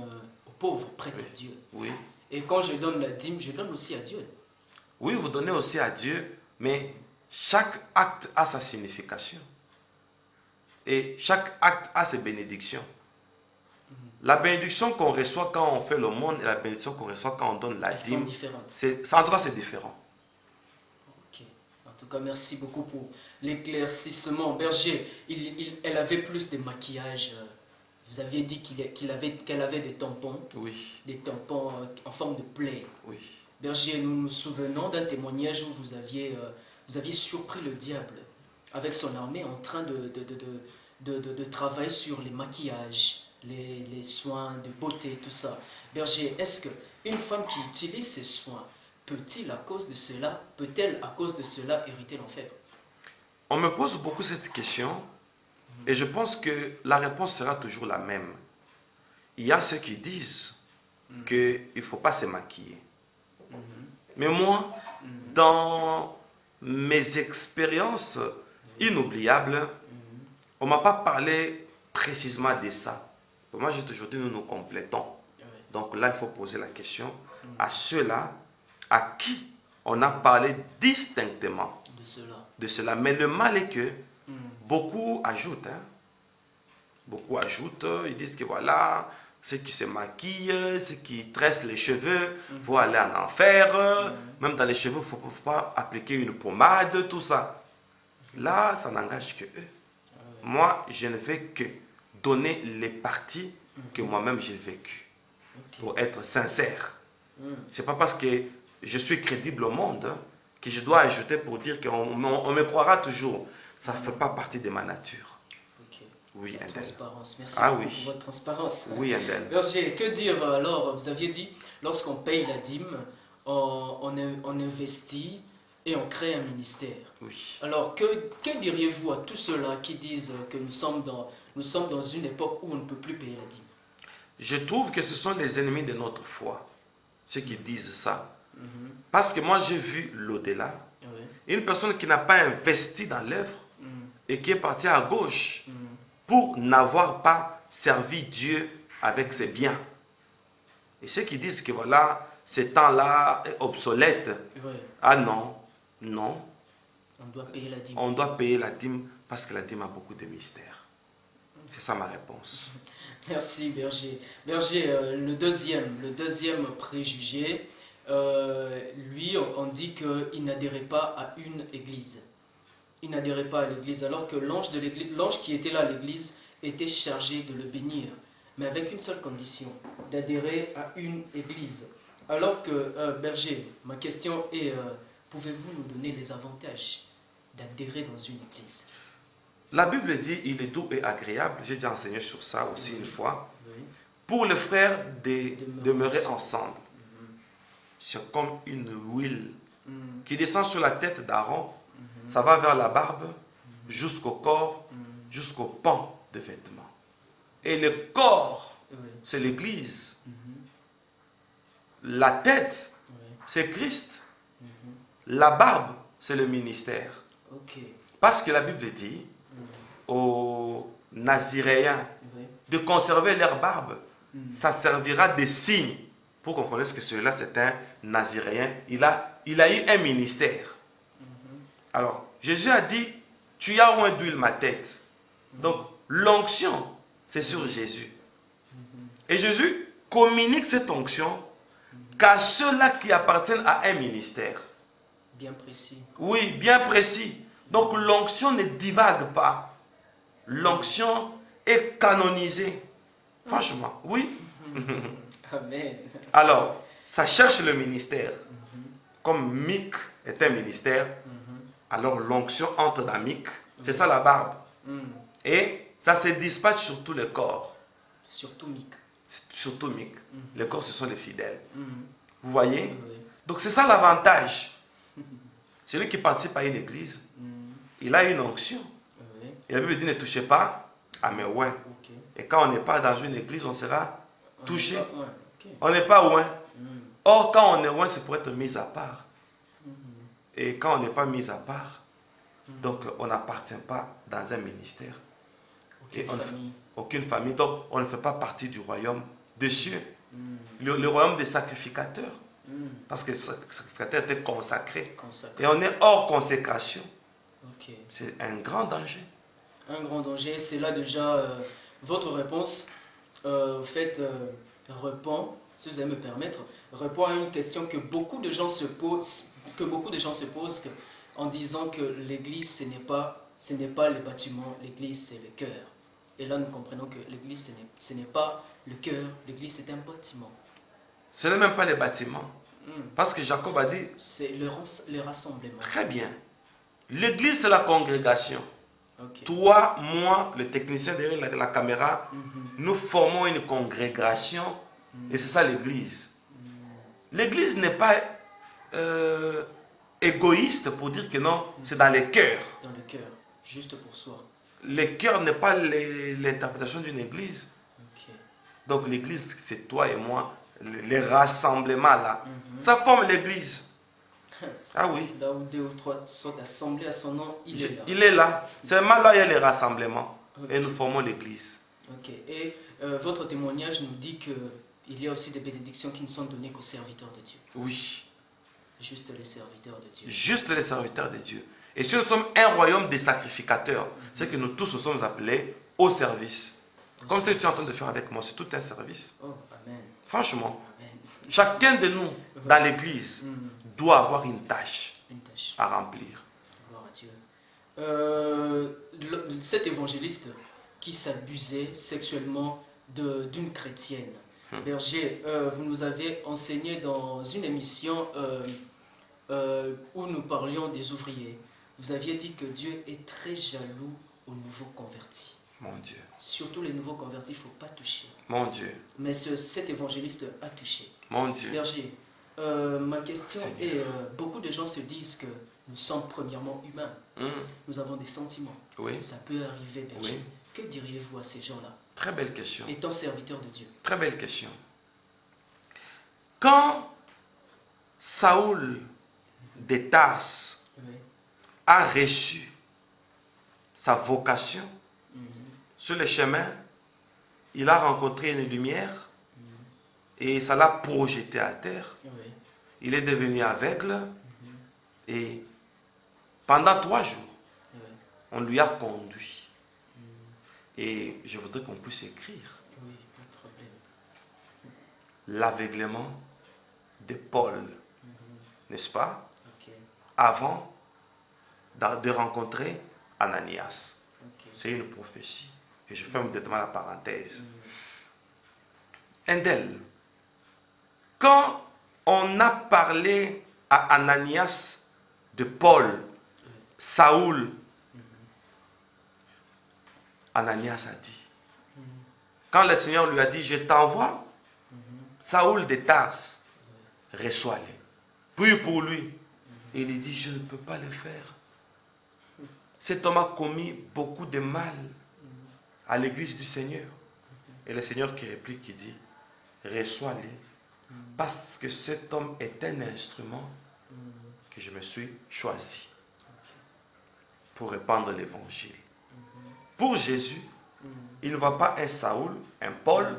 aux pauvres prête à Dieu. Oui. Et quand je donne la dîme, je donne aussi à Dieu. Oui, vous donnez aussi à Dieu, mais chaque acte a sa signification. Et chaque acte a ses bénédictions. La bénédiction qu'on reçoit quand on fait l'aumône et la bénédiction qu'on reçoit quand on donne la Elles sont dîme, différentes. en tout cas c'est différent. Ok. En tout cas, merci beaucoup pour l'éclaircissement. Berger, elle avait plus de maquillage. Vous aviez dit qu'elle avait des tampons Oui, en forme de plaie. oui. Berger, nous nous souvenons d'un témoignage où vous aviez surpris le diable avec son armée en train de travailler sur les maquillages, les soins de beauté, tout ça. Berger, est-ce qu'une femme qui utilise ces soins, peut-elle à cause de cela hériter l'enfer? On me pose beaucoup cette question et je pense que la réponse sera toujours la même. Il y a ceux qui disent qu'il ne faut pas se maquiller. Mais moi, dans mes expériences inoubliables, on ne m'a pas parlé précisément de ça. Pour moi, aujourd'hui, nous nous complétons. Donc là, il faut poser la question à ceux-là à qui on a parlé distinctement de cela. Mais le mal est que beaucoup ajoutent. Ils disent que voilà, ceux qui se maquillent, ceux qui tressent les cheveux vont aller en enfer. Même dans les cheveux, il ne faut pas appliquer une pommade, tout ça. Là, ça n'engage que eux. Moi, je ne vais que donner les parties que moi-même j'ai vécues. Pour être sincère. Ce n'est pas parce que je suis crédible au monde que je dois ajouter pour dire qu'on me croira toujours. Ça ne fait pas partie de ma nature. Oui, Indel. Transparence. Merci Oui. pour votre transparence. Oui, Indel. Berger, que dire alors? Vous aviez dit, lorsqu'on paye la dîme, on investit et on crée un ministère. Oui. Alors, que diriez-vous à tous ceux-là qui disent que nous sommes dans une époque où on ne peut plus payer la dîme? Je trouve que ce sont les ennemis de notre foi, ceux qui disent ça. Parce que moi, j'ai vu l'au-delà. Une personne qui n'a pas investi dans l'œuvre et qui est partie à gauche pour n'avoir pas servi Dieu avec ses biens. Et ceux qui disent que voilà, ces temps-là est obsolète. Ah non, non. On doit payer la dîme. On doit payer la dîme parce que la dîme a beaucoup de mystères. C'est ça ma réponse. Merci Berger. Berger, le deuxième préjugé, lui, on dit qu'il n'adhérait pas à une église. Il n'adhérait pas à l'église, alors que l'ange qui était là à l'église était chargé de le bénir, mais avec une seule condition, d'adhérer à une église. Alors que, berger, ma question est, pouvez-vous nous donner les avantages d'adhérer dans une église? La Bible dit il est doux et agréable. J'ai déjà enseigné sur ça aussi une fois. Oui. Pour les frères de demeurer ensemble. ensemble. C'est comme une huile Mhm. qui descend sur la tête d'Aaron. Ça va vers la barbe, jusqu'au corps, jusqu'au pan de vêtements. Et le corps, Oui. c'est l'Église. La tête, Oui. c'est Christ. La barbe, c'est le ministère. Ok. Parce que la Bible dit aux Naziréens Oui. de conserver leur barbe. Ça servira de signe pour qu'on connaisse que celui-là, c'est un Naziréen. Il a eu un ministère. Alors, Jésus a dit, tu as oint d'huile ma tête. Donc, l'onction, c'est sur Jésus. Et Jésus communique cette onction qu'à ceux-là qui appartiennent à un ministère. Bien précis. Oui, bien précis. Donc, l'onction ne divague pas. L'onction est canonisée. Franchement, oui. Amen. Alors, ça cherche le ministère. Comme Mic est un ministère, alors l'onction entre dans Mic. C'est ça la barbe. Et ça se dispatche sur tout le corps. Surtout Mick. Surtout Mic. Le corps, ce sont les fidèles. Oui. Vous voyez? Donc c'est ça l'avantage. Celui qui participe à une église, il a une onction. Oui. Et la Bible dit ne touchez pas à mes oins. Ok. Et quand on n'est pas dans une église, on sera touché. Ouais. Ok. On n'est pas oint. Or, quand on est oint, c'est pour être mis à part. Et quand on n'est pas mis à part, donc on n'appartient pas dans un ministère. Aucune Et on ne fait famille. aucune famille. Donc on ne fait pas partie du royaume des cieux. Le royaume des sacrificateurs. Parce que le sacrificateur était consacré. Consacré. Et on est hors consécration. Ok. C'est un grand danger. Un grand danger, c'est là déjà votre réponse. Répond, si vous allez me permettre, répond à une question que beaucoup de gens se posent, en disant que l'église, ce n'est pas les bâtiments, l'église, c'est le cœur. Et là, nous comprenons que l'église, ce n'est pas le cœur, l'église, c'est un bâtiment. Ce n'est même pas les bâtiments. Parce que Jacob a dit, C'est le rassemblement. très bien, l'église c'est la congrégation. Ok. Toi, moi, le technicien derrière la caméra, nous formons une congrégation et c'est ça l'église. L'église n'est pas égoïste pour dire que non, c'est dans les cœurs. Dans le cœur, juste pour soi. Le cœur n'est pas l'interprétation d'une église. Ok. Donc l'église, c'est toi et moi, les rassemblements là. Ça forme l'église. Ah oui. Là où 2 ou 3 sont assemblés à son nom, il est là. Il est là. Seulement là, il y a les rassemblements. Ok. Et nous formons l'église. Ok. Et votre témoignage nous dit qu'il y a aussi des bénédictions qui ne sont données qu'aux serviteurs de Dieu. Oui. Juste les serviteurs de Dieu. Juste les serviteurs de Dieu. Et si nous sommes un royaume des sacrificateurs, c'est que nous tous nous sommes appelés au service. Comme ce que tu es en train de faire avec moi, c'est tout un service. Oh, amen. Franchement, Amen. chacun de nous dans l'église doit avoir une tâche Une tâche. à remplir. Gloire à Dieu. Cet évangéliste qui s'abusait sexuellement d'une chrétienne. Berger, vous nous avez enseigné dans une émission où nous parlions des ouvriers. Vous aviez dit que Dieu est très jaloux aux nouveaux convertis. Mon Dieu. Surtout les nouveaux convertis, il ne faut pas toucher. Mon Dieu. Mais cet évangéliste a touché. Mon Dieu. Berger, ma question est, beaucoup de gens se disent que nous sommes premièrement humains. Nous avons des sentiments. Oui. Ça peut arriver, berger. Oui. Que diriez-vous à ces gens-là, Très belle question. étant serviteurs de Dieu? Très belle question. Quand Saoul de Tarse Oui. a reçu sa vocation sur le chemin, il a rencontré une lumière et ça l'a projeté à terre. Oui. Il est devenu aveugle et pendant 3 jours, Oui. on lui a conduit. Et je voudrais qu'on puisse écrire Oui, pas de problème. l'aveuglement de Paul, n'est-ce pas, Ok. avant de rencontrer Ananias. Ok. C'est une prophétie. Et je ferme directement la parenthèse. Endel, quand on a parlé à Ananias de Paul, Saoul, Ananias a dit, quand le Seigneur lui a dit, je t'envoie Saoul de Tarse, reçois-le. Puis pour lui, il dit, je ne peux pas le faire. Cet homme a commis beaucoup de mal à l'église du Seigneur. Et le Seigneur qui réplique, qui dit, reçois-le, parce que cet homme est un instrument que je me suis choisi pour répandre l'évangile. Pour Jésus, il ne voit pas un Saoul, un Paul,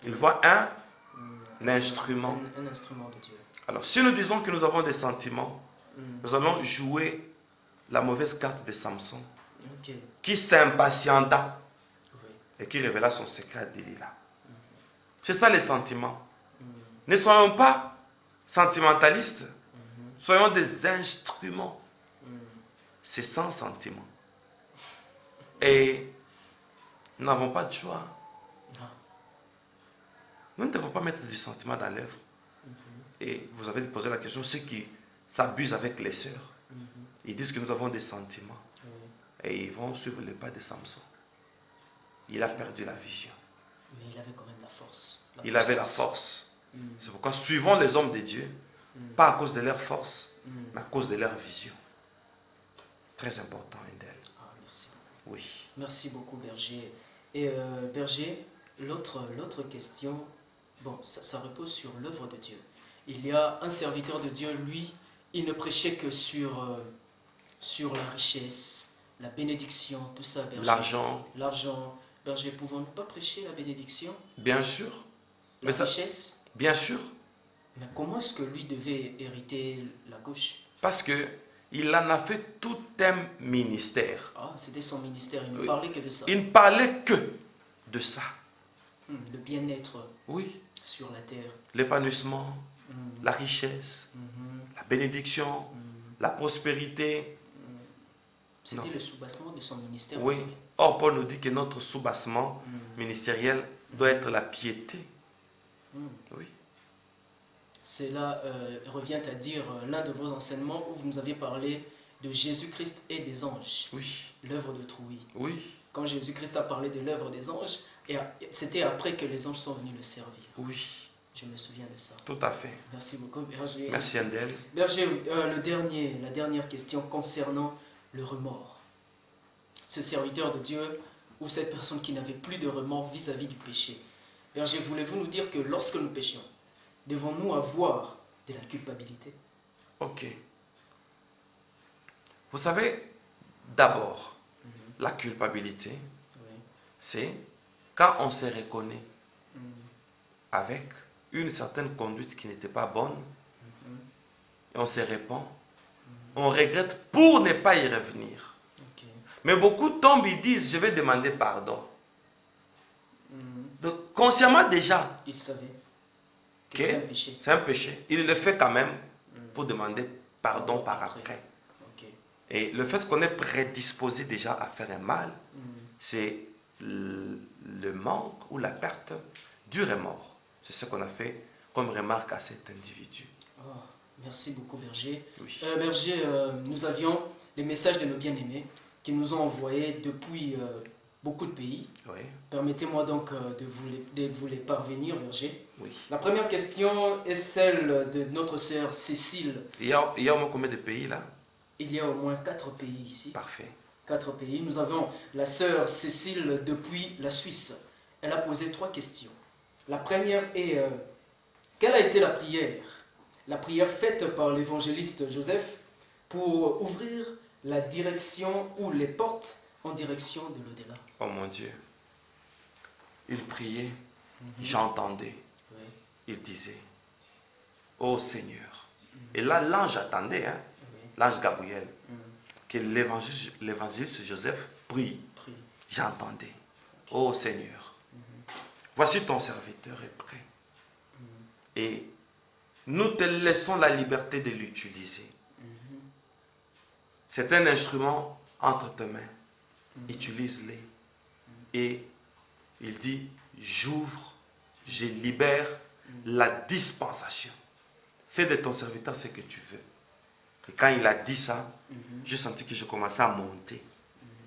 il voit un instrument. Un instrument de Dieu. Alors, si nous disons que nous avons des sentiments, nous allons jouer la mauvaise carte de Samson, qui s'impatienta et qui révéla son secret à Delilah. C'est ça les sentiments. Ne soyons pas sentimentalistes, soyons des instruments. C'est sans sentiment. Et nous n'avons pas de choix. Nous ne devons pas mettre du sentiment dans l'œuvre. Et vous avez posé la question, ceux qui s'abusent avec les sœurs, ils disent que nous avons des sentiments. Et ils vont suivre les pas de Samson. Il a perdu la vision. Mais il avait quand même la force. Il avait la force. C'est pourquoi suivons les hommes de Dieu, pas à cause de leur force, mais à cause de leur vision. Très important, Indel. Ah, merci. Oui. Merci beaucoup, Berger. Et Berger, l'autre question, bon, ça repose sur l'œuvre de Dieu. Il y a un serviteur de Dieu, lui, il ne prêchait que sur la richesse, la bénédiction, tout ça, Berger. L'argent. Berger, pouvons-nous pas prêcher la bénédiction? Bien sûr. La richesse? Bien sûr. Mais comment est-ce que lui devait hériter la gauche? Parce que il en a fait tout un ministère. Ah, c'était son ministère, il ne parlait que de ça. Il ne parlait que de ça. Le bien-être sur la terre. L'épanouissement, la richesse, la bénédiction, la prospérité. C'était le soubassement de son ministère. Oui. Or, Paul nous dit que notre soubassement ministériel doit être la piété. Oui. Cela revient à dire l'un de vos enseignements où vous nous avez parlé de Jésus-Christ et des anges. Oui. L'œuvre de Trouy. Oui. Quand Jésus-Christ a parlé de l'œuvre des anges, c'était après que les anges sont venus le servir. Oui. Je me souviens de ça. Tout à fait. Merci beaucoup, Berger. Merci, Andel. Berger, la dernière question concernant le remords. Ce serviteur de Dieu ou cette personne qui n'avait plus de remords vis-à-vis du péché. Berger, voulez-vous nous dire que lorsque nous péchons, devons-nous avoir de la culpabilité? Ok. Vous savez, d'abord, la culpabilité, c'est quand on se reconnaît avec une certaine conduite qui n'était pas bonne, et on se répand, on regrette pour ne pas y revenir. Mais beaucoup tombent, ils disent, je vais demander pardon. Donc, consciemment déjà, il savait que c'est un péché. C'est un péché. Il le fait quand même pour demander pardon par après. Et le fait qu'on est prédisposé déjà à faire un mal, c'est le manque ou la perte du remords. C'est ce qu'on a fait comme remarque à cet individu. Oh, merci beaucoup, Berger. Oui. Berger, nous avions les messages de nos bien-aimés qui nous ont envoyés depuis beaucoup de pays. Oui. Permettez-moi donc de vous les parvenir, Berger. Oui. La première question est celle de notre sœur Cécile. Il y a au moins combien de pays là? Il y a au moins 4 pays ici. Parfait. 4 pays. Nous avons la sœur Cécile depuis la Suisse. Elle a posé 3 questions. La première est, quelle a été la prière faite par l'évangéliste Joseph pour ouvrir la direction ou les portes en direction de l'au-delà? Oh mon Dieu. Il priait, j'entendais. Oui. Il disait, ô Seigneur. Et là, l'ange attendait, hein, l'ange Gabriel, que l'évangéliste Joseph prie. J'entendais, ô Seigneur, voici ton serviteur est prêt. Et nous te laissons la liberté de l'utiliser. C'est un instrument entre tes mains. Utilise-les. Et il dit, j'ouvre, je libère la dispensation. fais de ton serviteur ce que tu veux. Et quand il a dit ça, j'ai senti que je commençais à monter.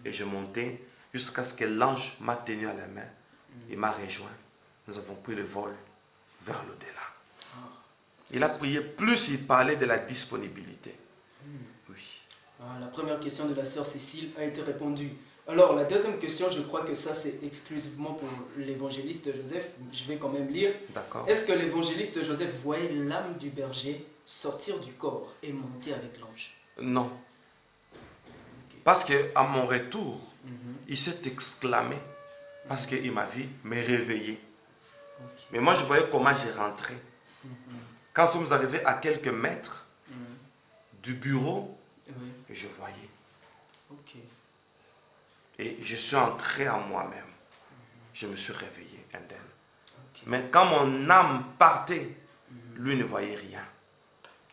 Et je montais jusqu'à ce que l'ange m'a tenu à la main. Il m'a rejoint. Nous avons pris le vol vers l'au-delà. Il a prié, plus il parlait de la disponibilité. Oui. La première question de la sœur Cécile a été répondue. Alors, la deuxième question, je crois que ça, c'est exclusivement pour l'évangéliste Joseph. Je vais quand même lire. D'accord. Est-ce que l'évangéliste Joseph voyait l'âme du berger sortir du corps et monter avec l'ange? Non. Okay. Parce qu'à mon retour, il s'est exclamé parce qu'il m'a vu me réveiller. Okay. Mais moi, je voyais comment j'ai rentré. Quand nous sommes arrivés à quelques mètres du bureau, je voyais. Okay. Et je suis entré en moi-même. Je me suis réveillé, indemne. Okay. Mais quand mon âme partait, lui ne voyait rien.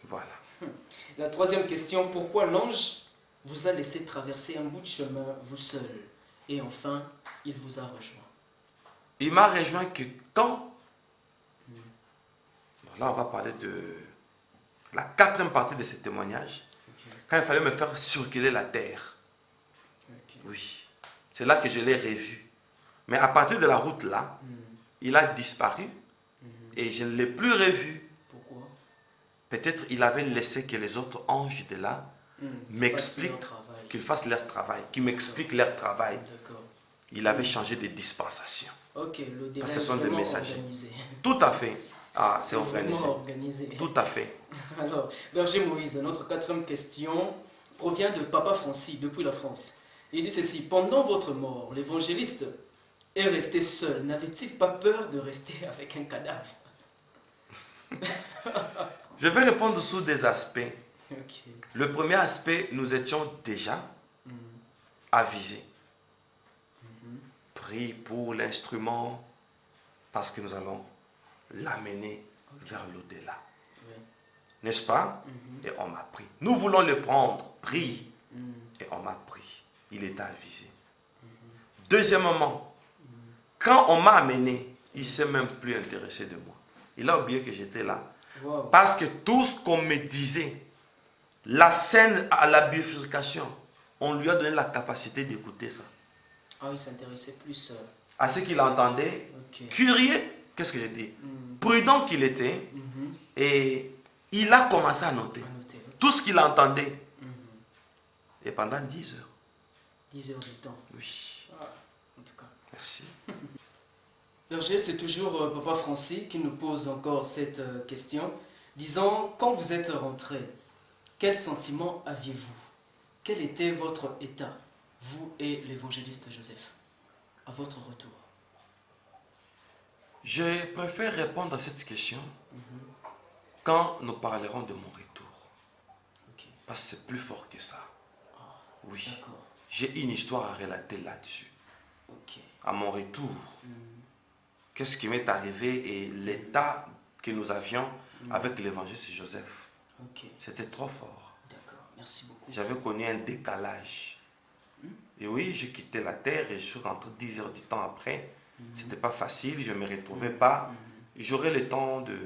Voilà. La troisième question, pourquoi l'ange vous a laissé traverser un bout de chemin, vous seul? Et enfin, il vous a rejoint. Il m'a rejoint que quand... Là, on va parler de la quatrième partie de ce témoignage. Okay. Quand il fallait me faire circuler la terre. Okay. Oui. C'est là que je l'ai revu. Mais à partir de la route là, il a disparu et je ne l'ai plus revu. Pourquoi? Peut-être il avait laissé que les autres anges de là m'expliquent qu'ils fassent leur travail, qu'ils m'expliquent leur travail. Il avait changé de dispensation. Ok, le débat ce est sont des vraiment messagers. organisé. Tout à fait. Ah, c'est organisé. organisé. Tout à fait. Alors, Berger Moïse, notre quatrième question provient de Papa Francis, depuis la France. Il dit ceci: pendant votre mort, l'évangéliste est resté seul. N'avait-il pas peur de rester avec un cadavre? Je vais répondre sous des aspects. Okay. Le premier aspect, nous étions déjà avisés. Prie pour l'instrument parce que nous allons l'amener vers l'au-delà. Oui. N'est-ce pas? Et on m'a pris. Nous voulons le prendre. Prie. Et on m'a pris. Il est avisé. Deuxièmement, quand on m'a amené, il ne s'est même plus intéressé de moi. Il a oublié que j'étais là. Wow. Parce que tout ce qu'on me disait, la scène à la bifurcation, on lui a donné la capacité d'écouter ça. Ah, il s'intéressait plus à ce qu'il entendait. Okay. Curieux, qu'est-ce que j'ai dit? Prudent qu'il était. Et il a commencé à noter. Tout ce qu'il entendait. Et pendant 10 heures. 10 heures de temps. Oui. Ah, en tout cas. Merci. Berger, c'est toujours Papa Francis qui nous pose encore cette question. Disons, quand vous êtes rentré, quel sentiment aviez-vous? Quel était votre état, vous et l'évangéliste Joseph, à votre retour? Je préfère répondre à cette question quand nous parlerons de mon retour. Okay. Parce que c'est plus fort que ça. Oui. J'ai une histoire à relater là-dessus. Okay. À mon retour, qu'est-ce qui m'est arrivé et l'état que nous avions avec l'évangéliste Joseph. Okay. C'était trop fort. D'accord, merci beaucoup. J'avais connu un décalage. Et oui, j'ai quitté la terre et je suis rentré 10 heures du temps après. C'était pas facile, je ne me retrouvais pas. J'aurai le temps de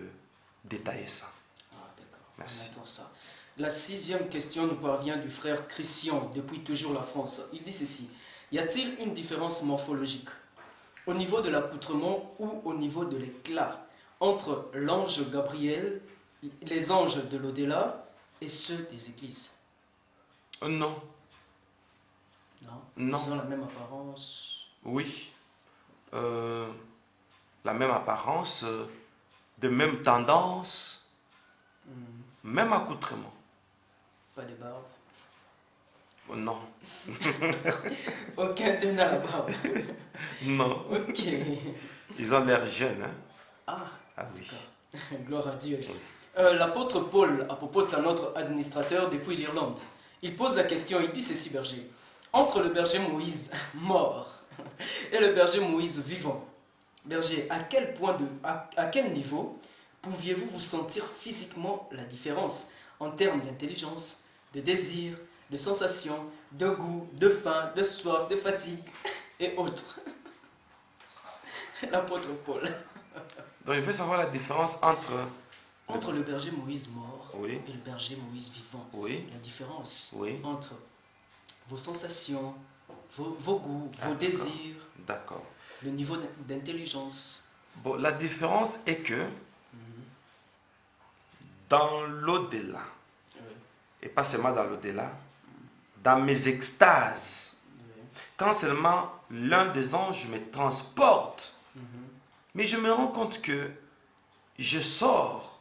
détailler ça. Ah, d'accord. Merci. On attend ça. La sixième question nous parvient du frère Christian, depuis toujours la France. Il dit ceci: y a-t-il une différence morphologique au niveau de l'accoutrement ou au niveau de l'éclat entre l'ange Gabriel, les anges de l'au-delà et ceux des églises? Non. Non. Non. Ils ont la même apparence? Oui. La même apparence, de même tendance, même accoutrement. Pas de barbe? Non. Aucun d'eux n'a la barbe? Non. Ok. Ils ont l'air jeunes. Hein? Ah oui. Gloire à Dieu. L'apôtre Paul, à propos de notre administrateur depuis l'Irlande, il pose la question, il dit ceci, Berger: entre le berger Moïse mort et le berger Moïse vivant, Berger, à quel niveau pouviez-vous vous sentir physiquement la différence en termes d'intelligence, de désir, de sensation, de goût, de faim, de soif, de fatigue et autres? L'apôtre Paul. Donc il faut savoir la différence entre Entre le berger Moïse mort Oui. et le berger Moïse vivant, Oui. la différence Oui. entre vos sensations, vos goûts, vos d'accord. désirs, D'accord. le niveau d'intelligence. Bon, la différence est que dans l'au-delà, Oui, et pas seulement dans l'au-delà, dans mes extases, oui. quand seulement l'un des anges me transporte, Mhm. mais je me rends compte que je sors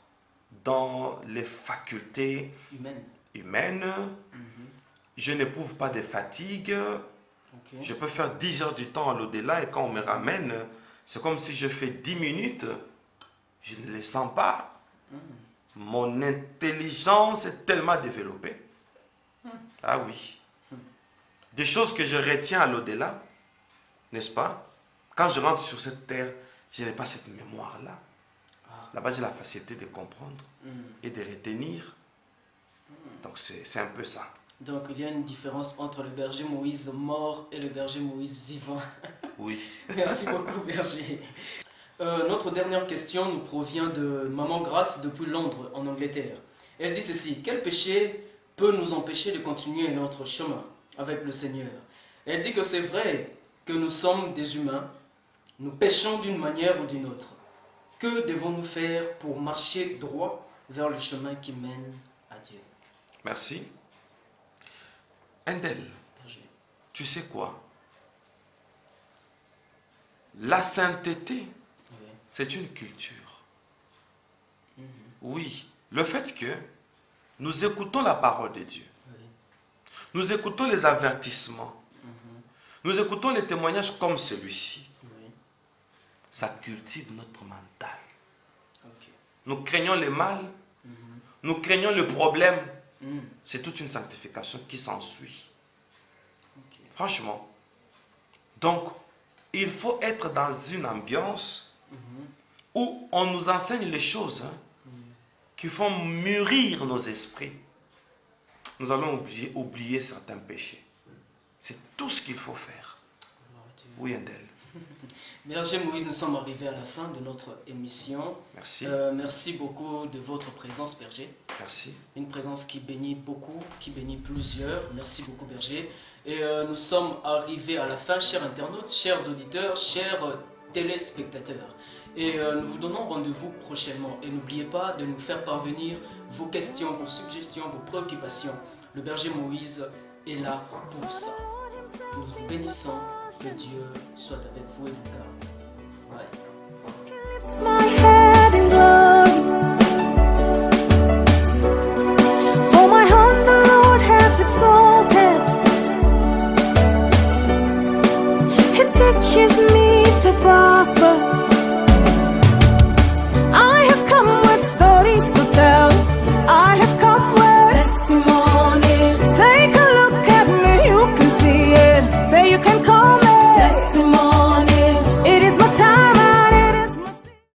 dans les facultés Humaine. humaines, Mhm. je n'éprouve pas de fatigue, Ok. je peux faire 10 heures du temps à l'au-delà et quand on me ramène, c'est comme si je fais 10 minutes, je ne les sens pas. Mon intelligence est tellement développée. Ah oui. Des choses que je retiens à l'au-delà, n'est-ce pas? Quand je rentre sur cette terre, je n'ai pas cette mémoire-là. Ah. Là-bas, j'ai la facilité de comprendre Mhm. et de retenir. Donc, c'est un peu ça. Donc il y a une différence entre le berger Moïse mort et le berger Moïse vivant. Oui. Merci beaucoup berger. Notre dernière question nous provient de Maman Grace depuis Londres en Angleterre. Elle dit ceci: quel péché peut nous empêcher de continuer notre chemin avec le Seigneur? Elle dit que c'est vrai que nous sommes des humains, nous péchons d'une manière ou d'une autre. Que devons-nous faire pour marcher droit vers le chemin qui mène à Dieu? Merci. Endel, Berger. tu sais quoi? La sainteté, Oui. c'est une culture. Mhm. Oui. Le fait que nous écoutons la parole de Dieu, Oui. nous écoutons les avertissements, Mhm. nous écoutons les témoignages comme celui-ci, Oui. ça cultive notre mental. Ok. Nous craignons le mal, Mhm. nous craignons le problème. Mhm. C'est toute une sanctification qui s'ensuit. Ok. Franchement. Donc, il faut être dans une ambiance Mhm. où on nous enseigne les choses qui font mûrir nos esprits. Nous allons oublier certains péchés. C'est tout ce qu'il faut faire. Gloire à Dieu. Oui, Endel. Berger Moïse, nous sommes arrivés à la fin de notre émission. Merci. Merci beaucoup de votre présence, Berger. Merci. Une présence qui bénit beaucoup, qui bénit plusieurs. Merci beaucoup, Berger. Et nous sommes arrivés à la fin, chers internautes, chers auditeurs, chers téléspectateurs. Et nous vous donnons rendez-vous prochainement. Et n'oubliez pas de nous faire parvenir vos questions, vos suggestions, vos préoccupations. Le Berger Moïse est là pour ça. Nous vous bénissons. Que Dieu soit avec vous et vous garde.